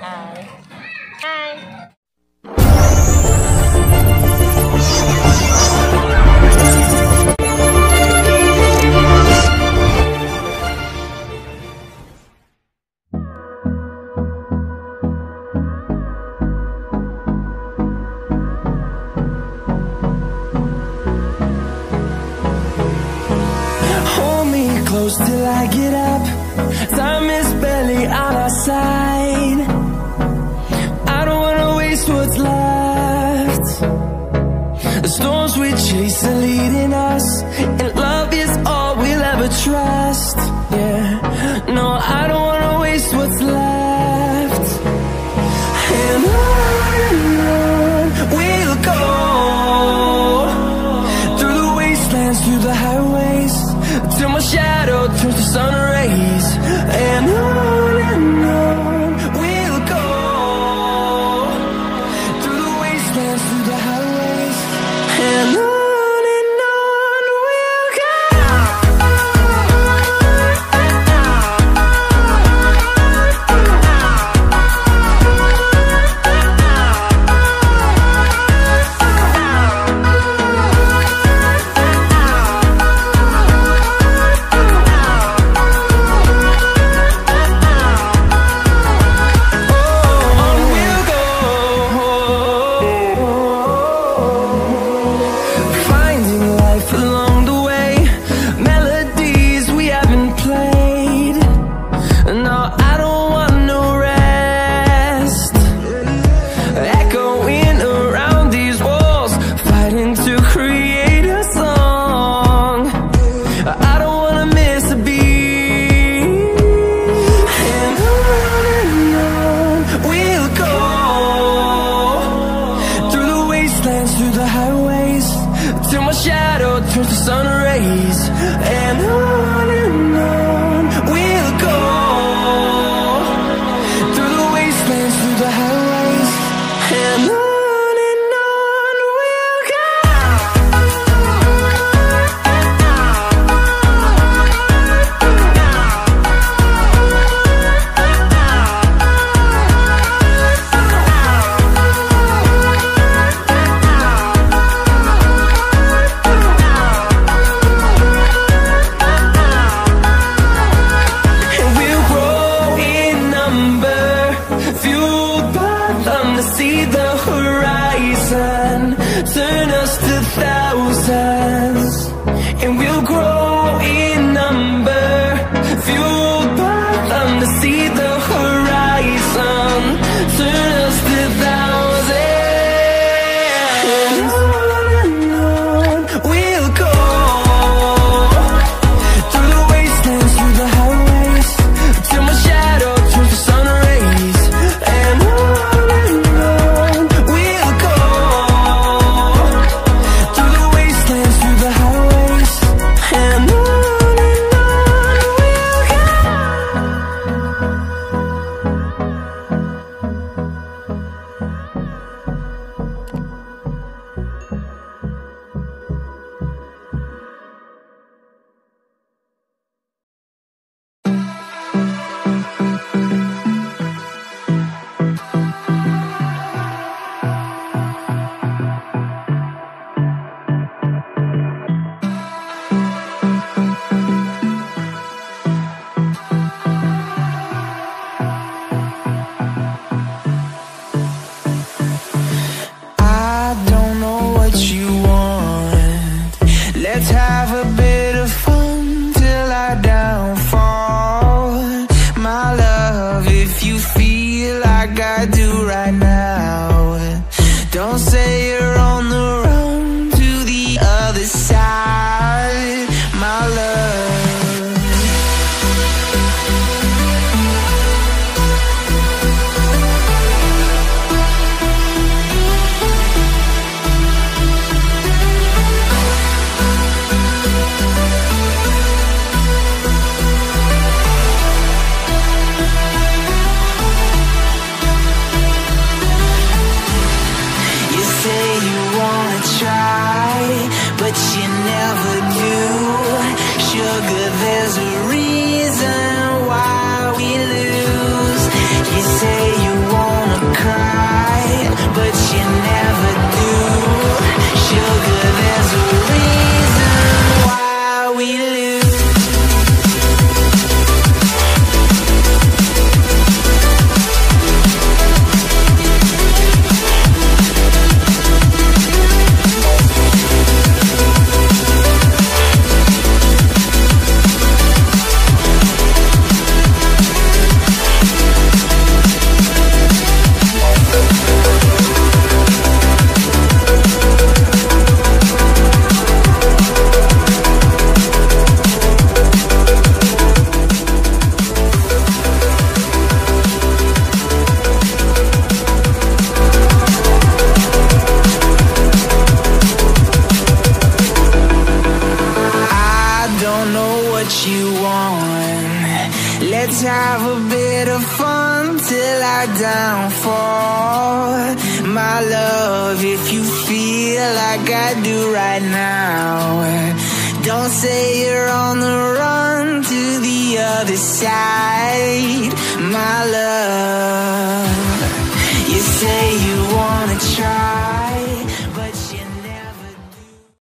Hi. Hi. Hold me close till I get up. Time is barely on our side. I don't wanna waste what's left. The storms we chase are leading us, and love is all we'll ever trust. Yeah, no, I don't wanna waste what's left. And on we'll go, through the wastelands, through the highways, till my shadow turns to sun rays. And on we'll go, through the wastelands, through the highways, and on we'll go. Through the highways, till my shadow turns to sun rays. And on we'll go, through the wastelands, through the highways, and on we'll go. See the horizon turn us to thousands, and we'll grow in number, fueled by them to see the horizon turn us to thousands. And on we'll go, through the wastelands, through the highways, till my shadow turns to sun rays. And let's have a bit of fun till I downfall. My love, if you feel like I do right now, don't say you're on the run to the other side, my love. bit of fun till our downfall. My love, if you feel like I do right now, don't say you're on the run to the other side. My love, you say you wanna try.